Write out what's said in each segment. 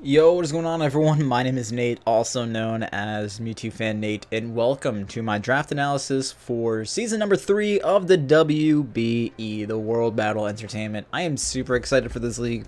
Yo, what is going on, everyone? My name is Nate, also known as Mewtwo Fan Nate, and welcome to my draft analysis for season number 3 of the WBE, the World Battle Entertainment. I am super excited for this league.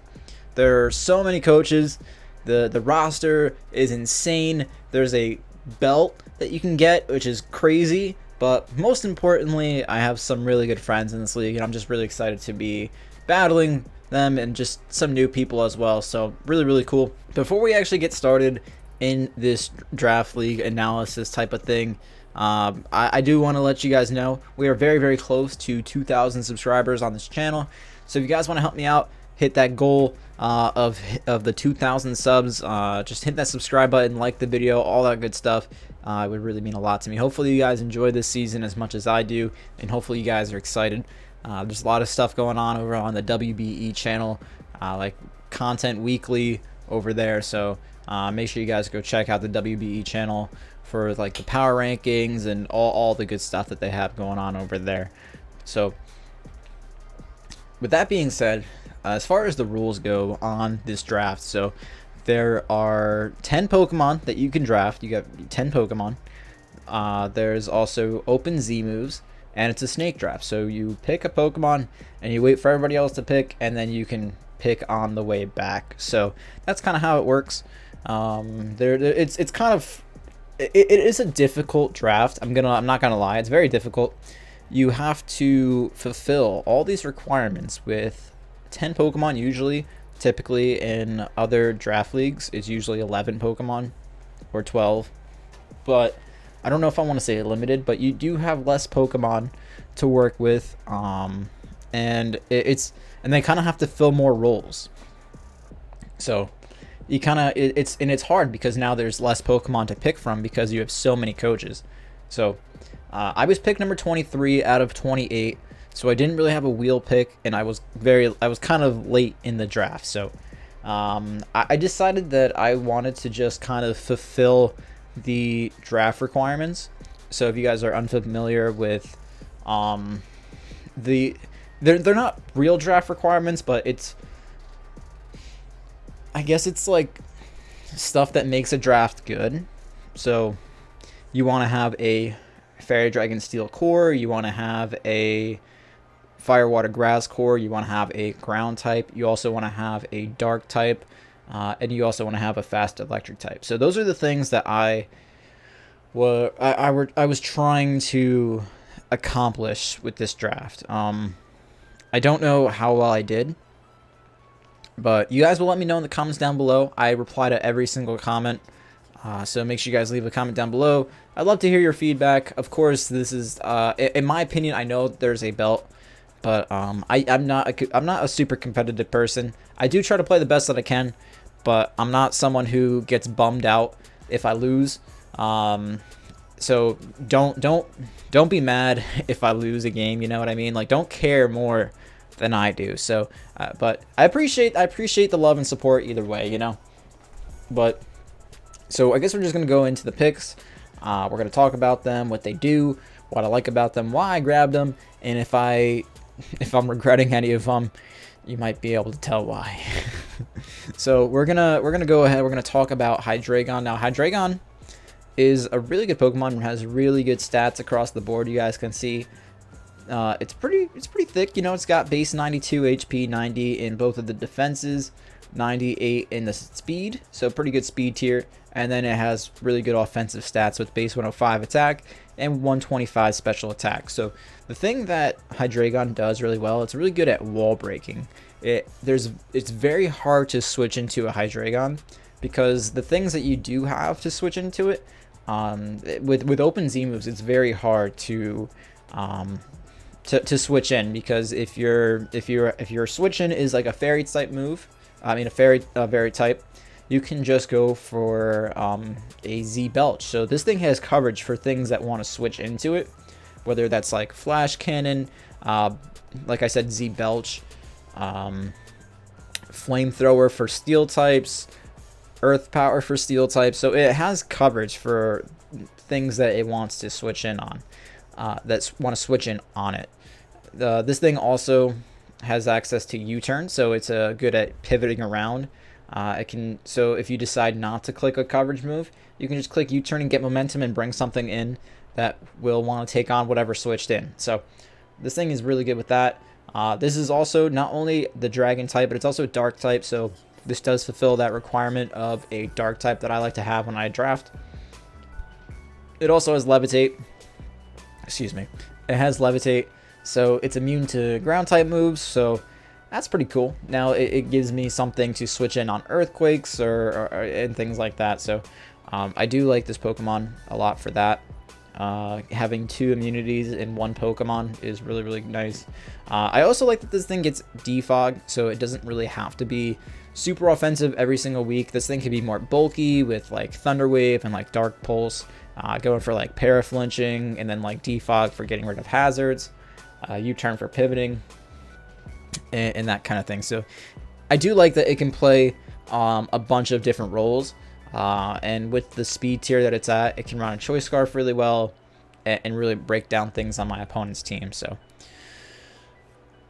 There are so many coaches. The roster is insane. There's a belt that you can get, which is crazy. But most importantly, I have some really good friends in this league, and I'm just really excited to be battling them and just some new people as well. So really cool. Before we actually get started in this draft league analysis type of thing, I do want to let you guys know we are very close to 2,000 subscribers on this channel. So if you guys want to help me out, hit that goal of the 2,000 subs. Just hit that subscribe button, like the video, all that good stuff. It would really mean a lot to me. Hopefully you guys enjoy this season as much as I do, and hopefully you guys are excited. There's a lot of stuff going on over on the WBE channel, like content weekly over there. So make sure you guys go check out the WBE channel for like the power rankings and all the good stuff that they have going on over there. So with that being said, as far as the rules go on this draft, so there are 10 Pokemon that you can draft. You got 10 Pokemon. There's also open Z moves, and it's a snake draft. So you pick a Pokemon and you wait for everybody else to pick, and then you can pick on the way back. So that's kind of how it works. It's kind of it is a difficult draft. I'm not gonna lie, it's very difficult. You have to fulfill all these requirements with 10 Pokemon usually. Typically in other draft leagues, it's usually 11 Pokemon or 12. But I don't know if I want to say limited, but you do have less Pokemon to work with, and they kind of have to fill more roles. So you kind of it's hard because now there's less Pokemon to pick from because you have so many coaches. So I was picked number 23 out of 28, so I didn't really have a wheel pick, and I was kind of late in the draft. So I decided that I wanted to just kind of fulfill the draft requirements. So if you guys are unfamiliar with they're not real draft requirements, but I guess it's like stuff that makes a draft good. So you want to have a Fairy Dragon Steel core, you want to have a Fire Water Grass core, you want to have a ground type, you also want to have a dark type, and you also want to have a fast electric type. So those are the things that I was trying to accomplish with this draft. I don't know how well I did, but you guys will let me know in the comments down below. I reply to every single comment, so make sure you guys leave a comment down below. I'd love to hear your feedback. Of course, this is in my opinion. I know there's a belt, but I'm not a super competitive person. I do try to play the best that I can, but I'm not someone who gets bummed out if I lose. So don't be mad if I lose a game. You know what I mean? Like, don't care more than I do. So, but I appreciate the love and support either way. You know. But so I guess we're just gonna go into the picks. We're gonna talk about them, what they do, what I like about them, why I grabbed them, and if I'm regretting any of them, you might be able to tell why. So we're gonna go ahead. We're gonna talk about Hydreigon. Now, Hydreigon is a really good Pokemon and has really good stats across the board. You guys can see it's pretty thick. You know, it's got base 92 HP, 90 in both of the defenses, 98 in the speed, so pretty good speed tier. And then it has really good offensive stats with base 105 attack and 125 special attack. So the thing that Hydreigon does really well, it's really good at wall breaking. It's very hard to switch into a Hydreigon because the things that you do have to switch into it, with open Z moves, it's very hard to switch in, because if your switch in is like a fairy type move, a fairy type, you can just go for a Z Belch. So this thing has coverage for things that want to switch into it, whether that's like Flash Cannon, like I said, Z Belch, Flamethrower for Steel types, Earth Power for Steel types. So it has coverage for things that it wants to switch in on, that want to switch in on it. This thing also has access to U-turn, so it's good at pivoting around So if you decide not to click a coverage move, you can just click U-turn and get momentum and bring something in that will want to take on whatever switched in. So this thing is really good with that. This is also not only the dragon type, but it's also dark type. So this does fulfill that requirement of a dark type that I like to have when I draft. It also has levitate. Excuse me. It has levitate, so it's immune to ground type moves. So that's pretty cool. Now it gives me something to switch in on earthquakes or and things like that. So I do like this Pokemon a lot for that. Having 2 immunities in one Pokemon is really, really nice. I also like that this thing gets defog, so it doesn't really have to be super offensive every single week. This thing can be more bulky with like Thunder Wave and like Dark Pulse, going for like para-flinching, and then like defog for getting rid of hazards, U-turn for pivoting, and that kind of thing. So I do like that it can play a bunch of different roles. And with the speed tier that it's at, it can run a Choice Scarf really well and really break down things on my opponent's team. So,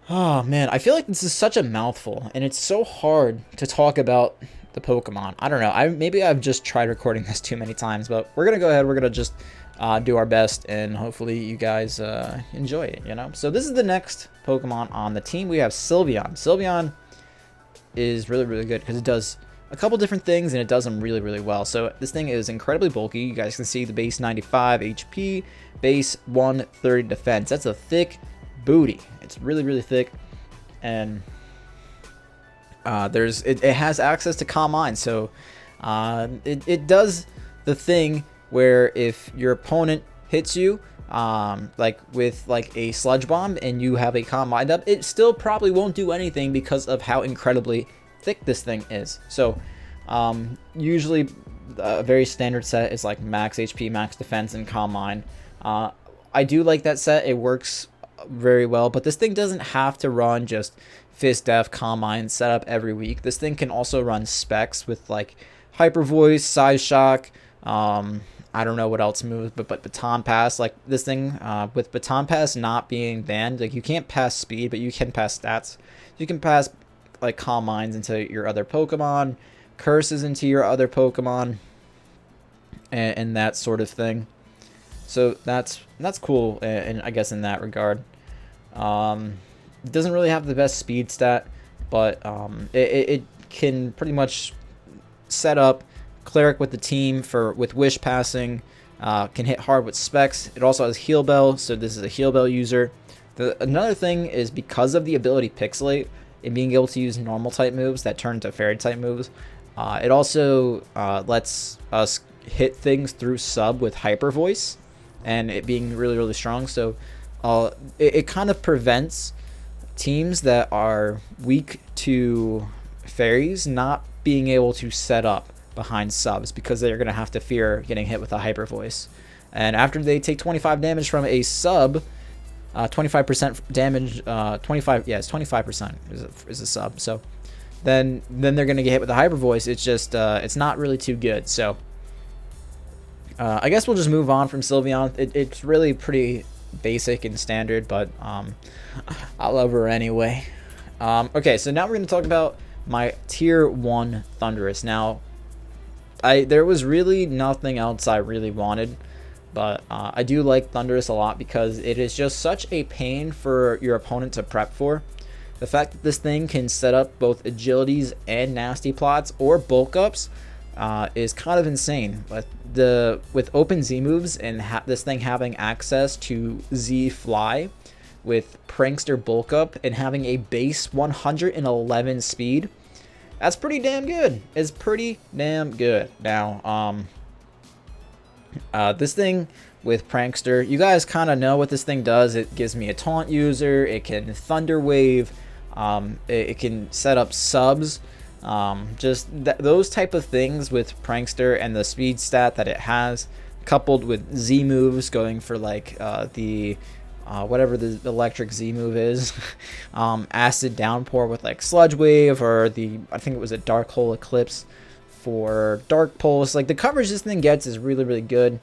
oh man, I feel like this is such a mouthful, and it's so hard to talk about the Pokemon. I don't know. Maybe I've just tried recording this too many times, but we're gonna go ahead. We're gonna just do our best, and hopefully you guys enjoy it. You know. So this is the next Pokemon on the team. We have Sylveon. Sylveon is really, really good because it does a couple different things, and it does them really, really well. So this thing is incredibly bulky. You guys can see the base 95 HP, base 130 defense. That's a thick booty. It's really, really thick, and it has access to Calm Mind. So it does the thing where if your opponent hits you like with like a Sludge Bomb and you have a Calm Mind up, it still probably won't do anything because of how incredibly thick this thing is. So usually a very standard set is like max HP, max defense, and Calm Mind. I do like that set. It works very well, but this thing doesn't have to run just Fist Def, Calm Mind setup every week. This thing can also run specs with like Hyper Voice, Size Shock, I don't know what else moves, but Baton Pass. Like this thing with Baton Pass not being banned, like you can't pass speed, but you can pass stats. You can pass like Calm Minds into your other Pokemon, Curses into your other Pokemon, and that sort of thing. So that's cool, and I guess in that regard, it doesn't really have the best speed stat, but it can pretty much set up Cleric with the team with Wish Passing, can hit hard with Specs. It also has Heal Bell, so this is a Heal Bell user. Another thing is because of the ability Pixelate and being able to use normal type moves that turn into fairy type moves, it also lets us hit things through sub with Hyper Voice, and it being really, really strong. So it kind of prevents teams that are weak to fairies not being able to set up behind subs, because they're going to have to fear getting hit with a Hyper Voice. And after they take 25 damage from a sub, 25% damage, 25% is a sub. So then they're going to get hit with a Hyper Voice. It's just it's not really too good. So I guess we'll just move on from Sylveon. It's really pretty basic and standard, but I love her anyway. Okay, so now we're going to talk about my tier 1 Thundurus. Now, there was really nothing else I really wanted, but I do like Thundurus a lot because it is just such a pain for your opponent to prep for. The fact that this thing can set up both agilities and nasty plots or bulk ups is kind of insane. But with open Z moves and this thing having access to Z Fly with Prankster bulk up and having a base 111 speed, that's pretty damn good. It's pretty damn good. Now, this thing with Prankster, you guys kind of know what this thing does. It gives me a taunt user. It can Thunder Wave. It can set up subs. Just those type of things with Prankster and the speed stat that it has, coupled with Z moves going for like whatever the electric Z move is, Acid Downpour with like Sludge Wave, or I think it was a Dark Hole Eclipse for Dark Pulse. Like the coverage this thing gets is really, really good.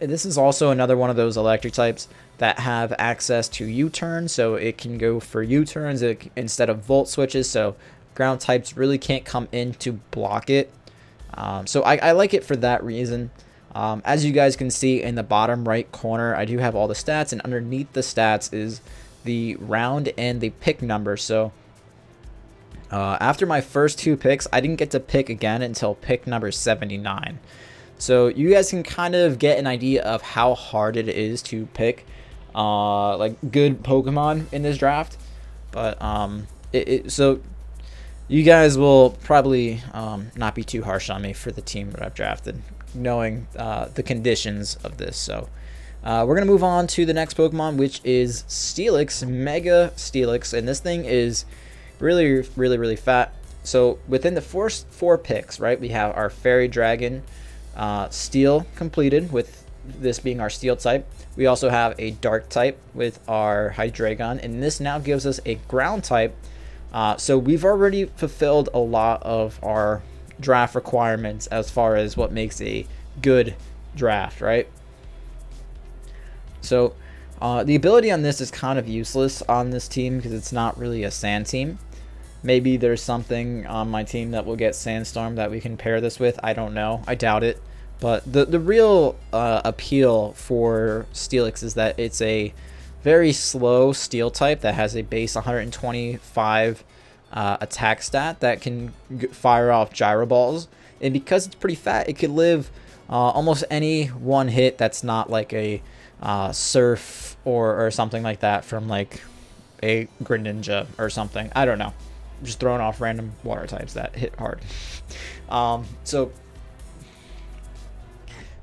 This is also another one of those electric types that have access to U-turn, so it can go for U-turns instead of Volt switches. So ground types really can't come in to block it. So I like it for that reason. As you guys can see in the bottom right corner, I do have all the stats, and underneath the stats is the round and the pick number. So after my first 2 picks, I didn't get to pick again until pick number 79. So you guys can kind of get an idea of how hard it is to pick like good Pokemon in this draft. But so you guys will probably not be too harsh on me for the team that I've drafted, knowing the conditions of this. So we're going to move on to the next Pokemon, which is Steelix, Mega Steelix. And this thing is really fat. So within the first 4 picks, right, we have our Fairy Dragon Steel completed, with this being our Steel type. We also have a Dark type with our Hydreigon, and this now gives us a Ground type. So we've already fulfilled a lot of our draft requirements as far as what makes a good draft, right? So the ability on this is kind of useless on this team because it's not really a sand team. Maybe there's something on my team that will get Sandstorm that we can pair this with. I don't know. I doubt it. But the real appeal for Steelix is that it's a very slow Steel type that has a base 125 attack stat that can fire off Gyro Balls. And because it's pretty fat, it could live almost any one hit that's not like a Surf or something like that from like a Greninja or something. I don't know. I'm just throwing off random water types that hit hard. So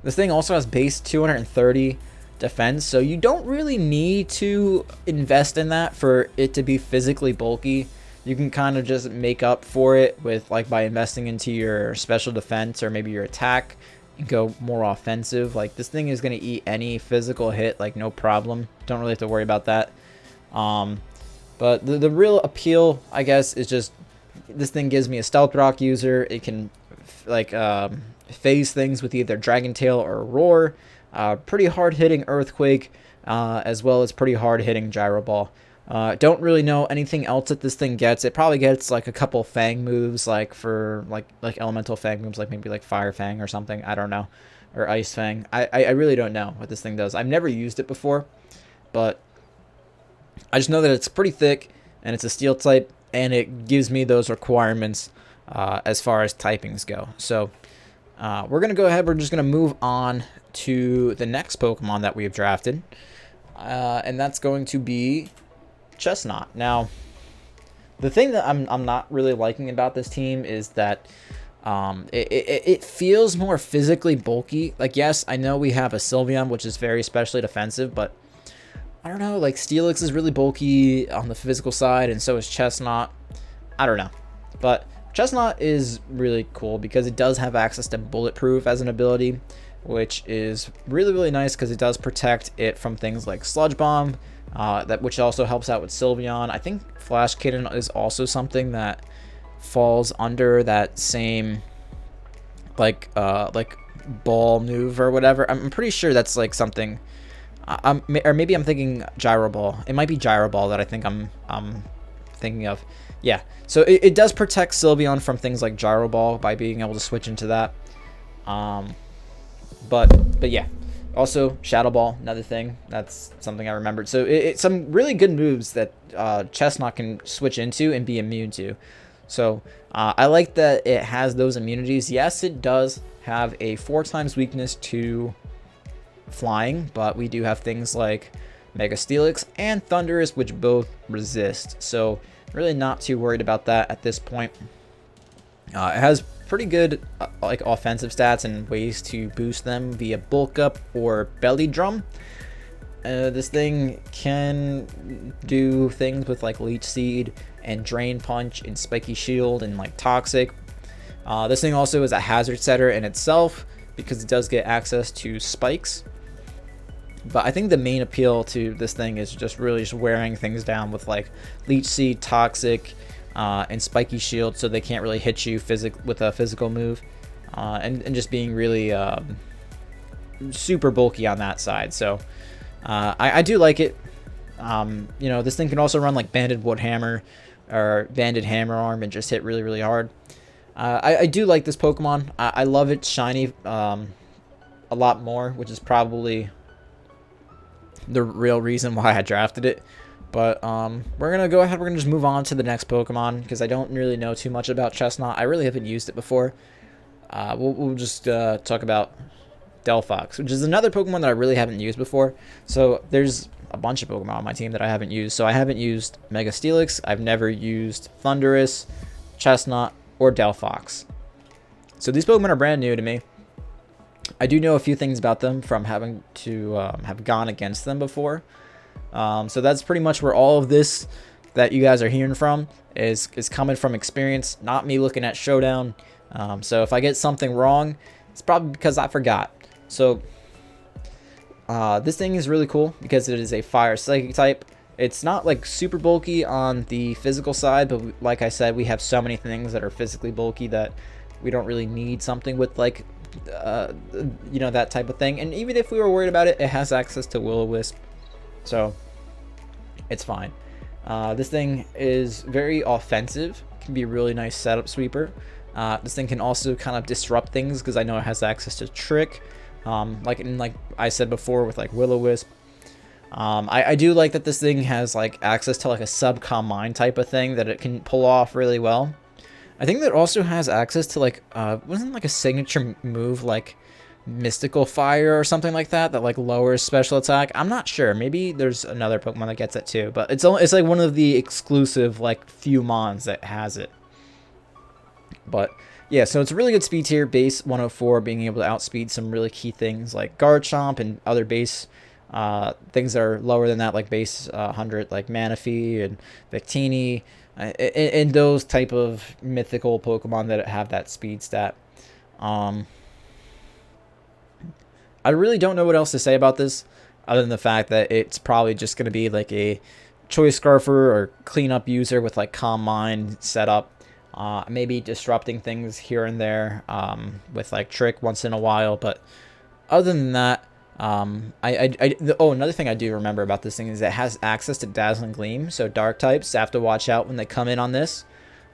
this thing also has base 230 defense, so you don't really need to invest in that for it to be physically bulky. You can kind of just make up for it with like by investing into your special defense or maybe your attack and go more offensive. Like this thing is going to eat any physical hit like no problem. Don't really have to worry about that. But the real appeal, I guess, is just this thing gives me a Stealth Rock user. It can like phase things with either Dragon Tail or Roar. Pretty hard hitting Earthquake, as well as pretty hard hitting Gyro Ball. Don't really know anything else that this thing gets. It probably gets like a couple Fang moves, like for like elemental Fang moves, like maybe like Fire Fang or something. I don't know, or Ice Fang. I really don't know what this thing does. I've never used it before, but I just know that it's pretty thick and it's a Steel type, and it gives me those requirements as far as typings go. So we're gonna go ahead. We're just gonna move on to the next Pokemon that we have drafted, and that's going to be Chestnut. Now, the thing that I'm not really liking about this team is that it feels more physically bulky. Like, yes, I know we have a Sylveon, which is very specially defensive, but I don't know, like Steelix is really bulky on the physical side, and so is Chestnut. I don't know, but Chestnut is really cool because it does have access to Bulletproof as an ability, which is really nice because it does protect it from things like Sludge Bomb, which also helps out with Sylveon. I think Flash Cannon is also something that falls under that same like ball move or whatever. I'm pretty sure that's like something. Or maybe I'm thinking Gyro Ball. It might be Gyro Ball that I think I'm thinking of. Yeah, so it does protect Sylveon from things like Gyro Ball by being able to switch into that. But yeah, also Shadow Ball, another thing. That's something I remembered. So it's some really good moves that Chestnut can switch into and be immune to. So I like that it has those immunities. Yes, it does have a 4x weakness to flying, but we do have things like Mega Steelix and Thunderous, which both resist. So really not too worried about that at this point. It has pretty good like offensive stats and ways to boost them via Bulk Up or Belly Drum. This thing can do things with like Leech Seed and Drain Punch and Spiky Shield and like Toxic. This thing also is a hazard setter in itself because it does get access to spikes. But I think the main appeal to this thing is just really just wearing things down with like Leech Seed, Toxic, and Spiky Shield, so they can't really hit you with a physical move, and just being really super bulky on that side. So I do like it. You know, this thing can also run like Banded Woodhammer or Banded Hammer Arm and just hit really, really hard. I do like this Pokemon. I love its shiny a lot more, which is probably the real reason why I drafted it. But we're going to go ahead. We're going to just move on to the next Pokemon because I don't really know too much about Chestnut. I really haven't used it before. We'll just talk about Delphox, which is another Pokemon that I really haven't used before. So there's a bunch of Pokemon on my team that I haven't used. So I haven't used Mega Steelix. I've never used Thunderous, Chestnut, or Delphox. So these Pokemon are brand new to me. I do know a few things about them from having to have gone against them before. So that's pretty much where all of this that you guys are hearing from is coming from experience, not me looking at Showdown. So if I get something wrong, it's probably because I forgot. So this thing is really cool because it is a fire psychic type. It's not like super bulky on the physical side, but like I said, we have so many things that are physically bulky that we don't really need something with like that type of thing. And even if we were worried about it, it has access to Will-O-Wisp, so it's fine. This thing is very offensive, can be a really nice setup sweeper. This thing can also kind of disrupt things because I know it has access to Trick, like I said before with like Will-O-Wisp. I do like that this thing has like access to like a sub-Calm Mind type of thing that it can pull off really well. I think that it also has access to like wasn't like a signature move like Mystical Fire or something like that like lowers special attack. I'm not sure. Maybe there's another Pokemon that gets it too, but it's like one of the exclusive like few mons that has it. But yeah, so it's a really good speed tier, base 104, being able to outspeed some really key things like Garchomp and other base things that are lower than that, like base 100, like Manaphy and Victini, and those type of mythical Pokemon that have that speed stat. I really don't know what else to say about this other than the fact that it's probably just going to be like a Choice Scarfer or cleanup user with like Calm Mind setup. Maybe disrupting things here and there with like Trick once in a while, but other than that, another thing I do remember about this thing is it has access to Dazzling Gleam, so dark types have to watch out when they come in on this.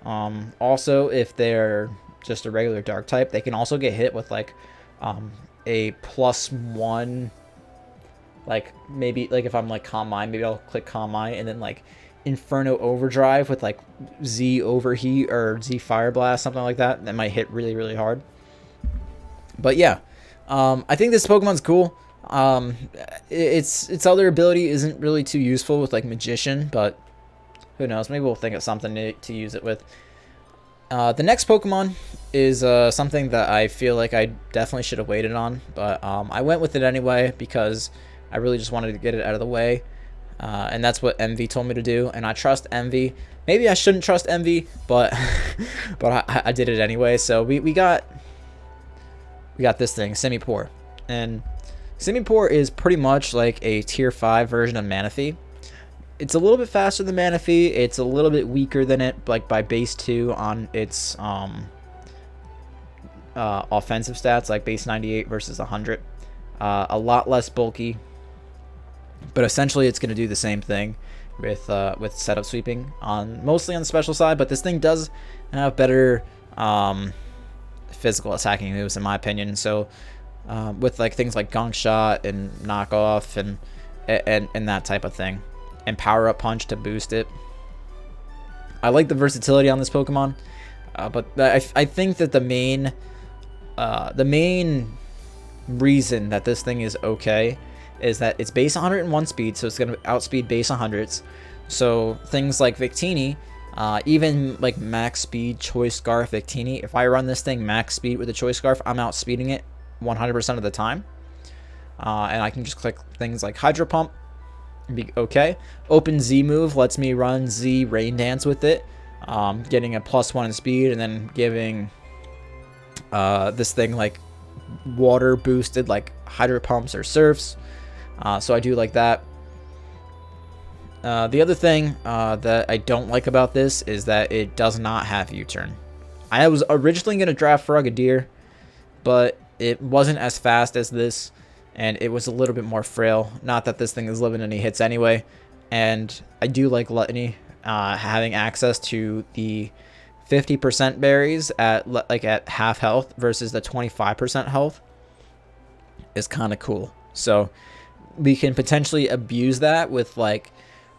Also, if they're just a regular dark type, they can also get hit with like a +1, like maybe like if I'm like Calm Mind, maybe I'll click Calm Mind and then like Inferno Overdrive with like Z Overheat or Z Fire Blast, something like that. That might hit really, really hard. But yeah, I think this Pokemon's cool. Its other ability isn't really too useful with like Magician, but who knows? Maybe we'll think of something to use it with. The next Pokemon is something that I feel like I definitely should have waited on, but I went with it anyway because I really just wanted to get it out of the way. And that's what Envy told me to do, and I trust Envy. Maybe I shouldn't trust Envy, but I did it anyway. So we got this thing, Semipoor, and Semipoor is pretty much like a tier 5 version of Manaphy. It's a little bit faster than Manaphy. It's a little bit weaker than it, like by base 2 on its offensive stats, like base 98 versus 100. A lot less bulky. But essentially, it's going to do the same thing with setup sweeping mostly on the special side. But this thing does have better physical attacking moves, in my opinion. So with like things like Gunk Shot and Knockoff and that type of thing, and Power Up Punch to boost it. I like the versatility on this Pokemon, but I think that the main reason that this thing is okay is that it's base 101 speed, so it's going to outspeed base 100s. So things like Victini, even like max speed Choice Scarf Victini, if I run this thing max speed with a Choice Scarf, I'm outspeeding it 100% of the time. And I can just click things like Hydro Pump and be okay. Open Z move lets me run Z Rain Dance with it, getting a +1 in speed, and then giving this thing like water boosted like Hydro Pumps or Surfs. So I do like that. The other thing that I don't like about this is that it does not have U-turn. I was originally going to draft Frogadier, but it wasn't as fast as this, and it was a little bit more frail. Not that this thing is living any hits anyway, and I do like Gluttony having access to the 50% berries at half health versus the 25% health is kind of cool. So we can potentially abuse that with like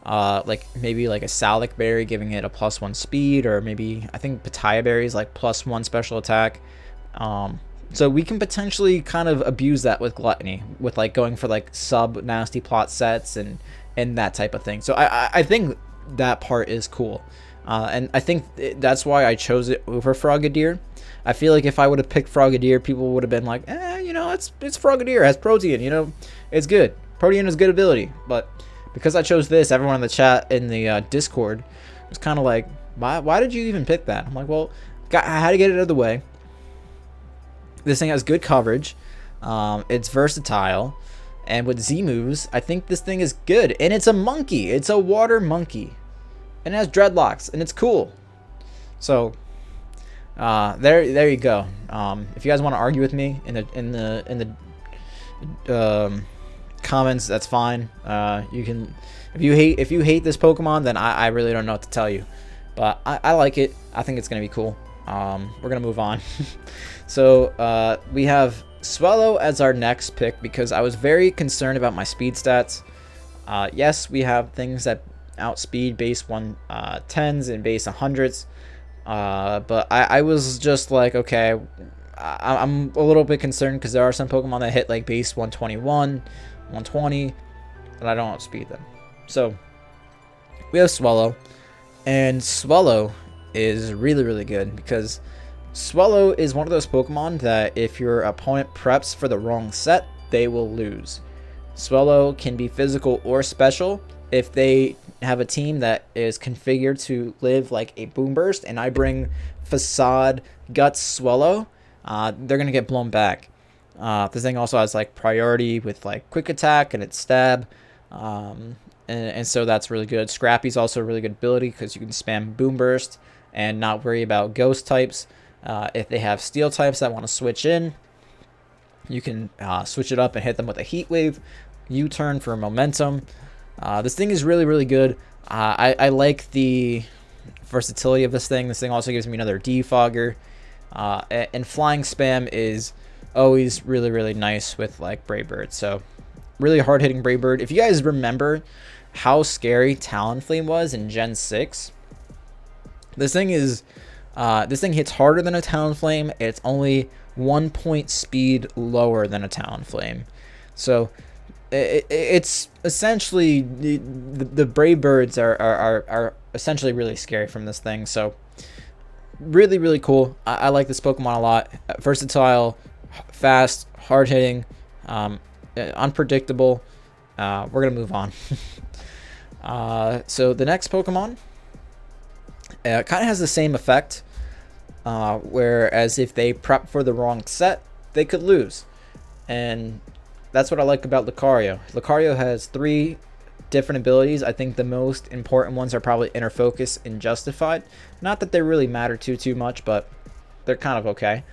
maybe like a Salic berry giving it a +1 speed, or maybe I think Pitaya berry is like +1 special attack. So we can potentially kind of abuse that with Gluttony, with like going for like sub nasty plot sets and that type of thing. So I think that part is cool. And I think that's why I chose it over Frogadier. I feel like if I would have picked Frogadier, people would have been like, you know, it's Frogadier, it has Protean, you know, it's good. Protean is good ability. But because I chose this, everyone in the chat, in the Discord, was kind of like, why did you even pick that? I'm like, well, I had to get it out of the way. This thing has good coverage. It's versatile. And with Z moves, I think this thing is good. And it's a monkey. It's a water monkey. And it has dreadlocks, and it's cool. So there you go. If you guys want to argue with me in the comments, that's fine. You can, if you hate this Pokemon, then I really don't know what to tell you. But I like it. I think it's gonna be cool. We're gonna move on. So we have Swellow as our next pick because I was very concerned about my speed stats. Yes, we have things that outspeed base 110s and base 100s, but I was just like, okay, I'm a little bit concerned because there are some Pokemon that hit like base 121, 120, and I don't outspeed them. So we have Swellow, and Swellow is really good because Swellow is one of those Pokemon that if your opponent preps for the wrong set, they will lose. Swellow can be physical or special. If they have a team that is configured to live like a Boom Burst, and I bring Facade, Guts, Swellow, they're going to get blown back. This thing also has like priority with like Quick Attack and its Stab, and so that's really good. Scrappy's also a really good ability because you can spam Boom Burst and not worry about Ghost types. If they have Steel types that want to switch in, you can switch it up and hit them with a Heat Wave, U-turn for momentum. This thing is really good. I like the versatility of this thing. This thing also gives me another defogger. And flying spam is always really nice with like Brave Bird. So really hard hitting Brave Bird. If you guys remember how scary Talonflame was in Gen 6, this thing hits harder than a Talonflame. It's only 1 point speed lower than a Talonflame. So it's essentially the Brave Birds are essentially really scary from this thing. So really cool. I like this Pokemon a lot. Versatile, fast, hard hitting, unpredictable. We're gonna move on. So the next Pokemon kind of has the same effect, whereas if they prep for the wrong set, they could lose. And that's what I like about Lucario. Lucario has 3 different abilities. I think the most important ones are probably Inner Focus and Justified. Not that they really matter too much, but they're kind of okay.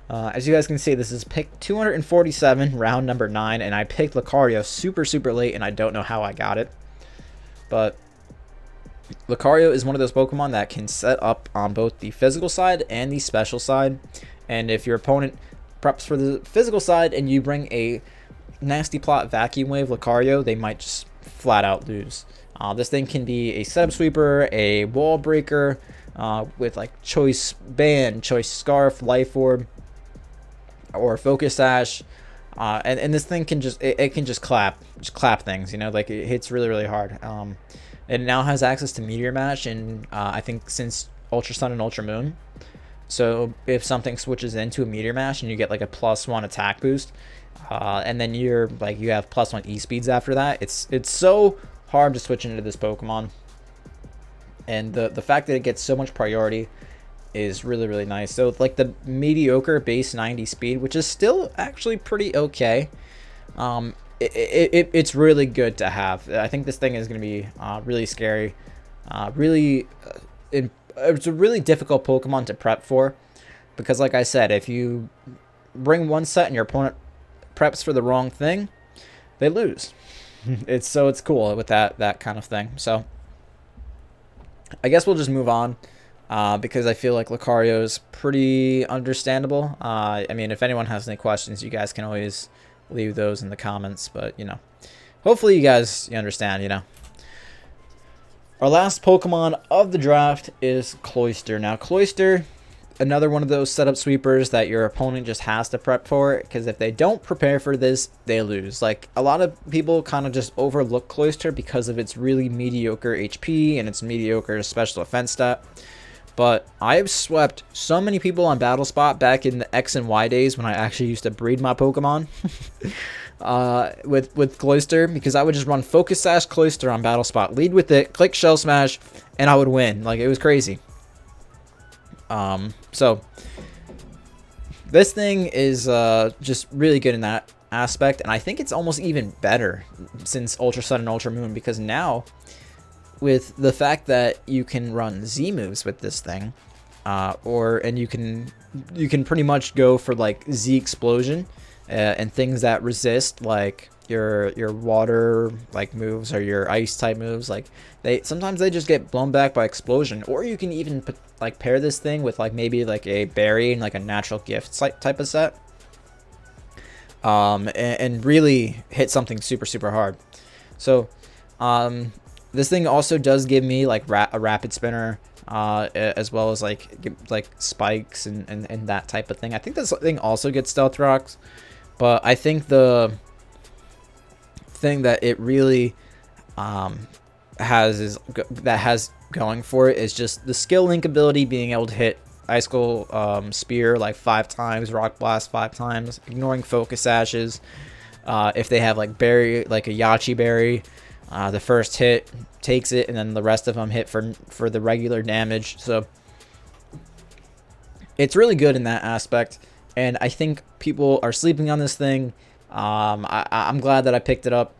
As you guys can see, this is pick 247, round number 9, and I picked Lucario super late, and I don't know how I got it. But Lucario is one of those Pokemon that can set up on both the physical side and the special side. And if your opponent preps for the physical side and you bring a nasty plot Vacuum Wave Lucario, they might just flat out lose. This thing can be a setup sweeper, a wall breaker, with like Choice Band, Choice Scarf, Life Orb, or Focus Sash. And this thing can just clap things, you know, like it hits really hard. It now has access to Meteor Mash, and I think since Ultra Sun and Ultra Moon. So if something switches into a Meteor Mash and you get like a +1 attack boost, and then you have +1 E-speeds after that, it's so hard to switch into this Pokemon. And the fact that it gets so much priority is really nice. So like the mediocre base 90 speed, which is still actually pretty okay, it's really good to have. I think this thing is going to be really scary. It's a really difficult Pokemon to prep for, because like I said, if you bring one set and your opponent preps for the wrong thing, they lose. It's cool with that kind of thing. So I guess we'll just move on. Because I feel like Lucario is pretty understandable. I mean, if anyone has any questions, you guys can always leave those in the comments. But, you know, hopefully you guys understand, you know. Our last Pokemon of the draft is Cloister. Now, Cloister, another one of those setup sweepers that your opponent just has to prep for, because if they don't prepare for this, they lose. Like, a lot of people kind of just overlook Cloister because of its really mediocre HP and its mediocre special defense stat. But I've swept so many people on Battle Spot back in the X and Y days when I actually used to breed my Pokemon with Cloister, because I would just run Focus Sash Cloister on Battle Spot, lead with it, click Shell Smash, and I would win. Like, it was crazy. So this thing is just really good in that aspect, and I think it's almost even better since Ultra Sun and Ultra Moon, because now, with the fact that you can run Z moves with this thing, and you can pretty much go for like Z Explosion and things that resist like your water like moves or your ice type moves. Like sometimes they just get blown back by Explosion, or you can even like pair this thing with like maybe like a berry and like a natural gift type of set, and really hit something super hard. So this thing also does give me like a rapid spinner, as well as like spikes and that type of thing. I think this thing also gets stealth rocks, but I think the thing that it really has going for it is just the skill link ability, being able to hit Icicle Spear like 5 times, Rock Blast 5 times, ignoring Focus Sashes. If they have like berry, like a Yachi Berry, the first hit takes it, and then the rest of them hit for the regular damage. So it's really good in that aspect, and I think people are sleeping on this thing. I'm glad that I picked it up.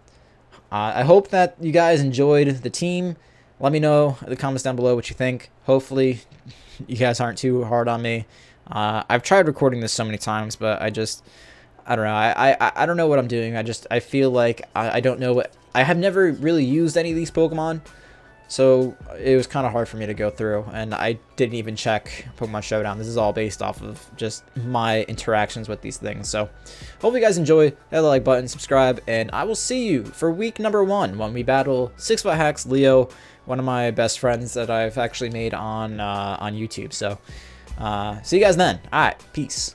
I hope that you guys enjoyed the team. Let me know in the comments down below what you think. Hopefully you guys aren't too hard on me. I've tried recording this so many times, but I don't know. I don't know what I'm doing. I feel like I don't know what. I have never really used any of these Pokemon, so it was kind of hard for me to go through, and I didn't even check Pokemon Showdown. This is all based off of just my interactions with these things. So hope you guys enjoy. Hit the like button, subscribe, and I will see you for week number 1 when we battle 6-Foot Hacks Leo, one of my best friends that I've actually made on YouTube. So see you guys then. All right, peace.